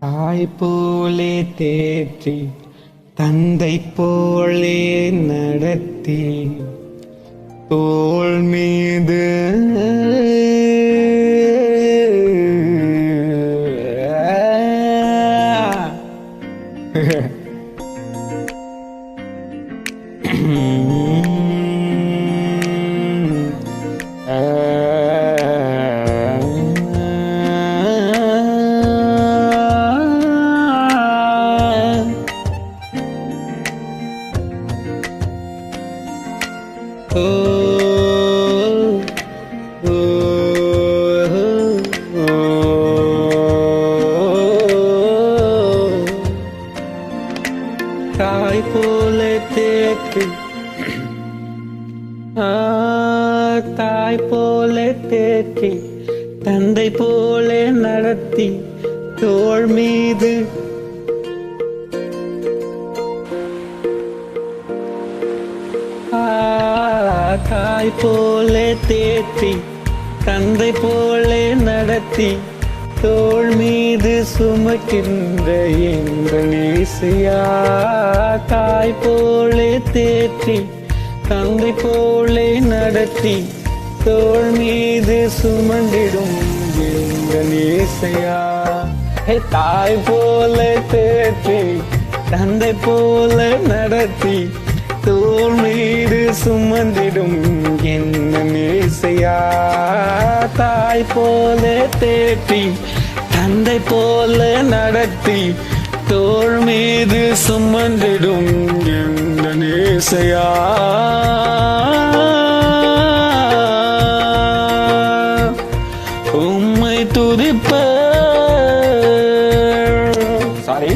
தாய் போலே தேற்றி தந்தை போலே நடத்தி தோள் மீது தாய் போல தேற்றி தாய் போல தேற்றி தந்தை போல நடத்தி தோள் மீது தாய் போல தேற்றி தந்தை போல நடத்தி தோள் மீது சுமக்கின்ற எங்கள் இயேசுயா. தாய் போலே தேற்றி தந்தை போலே நடத்தி தோள் மீது சுமந்திடும் எங்கள் இயேசுயா. தாய் போல தேற்றி தந்தை போல நடத்தி தோள் மீது சுமந்திடும் என்ன இயேசுயா. தாய் போல தேற்றி தந்தை போல நடத்தி தோள் மீது சுமந்திடும் என்ன இயேசுயா. உம்மை துதிப்ப சாரி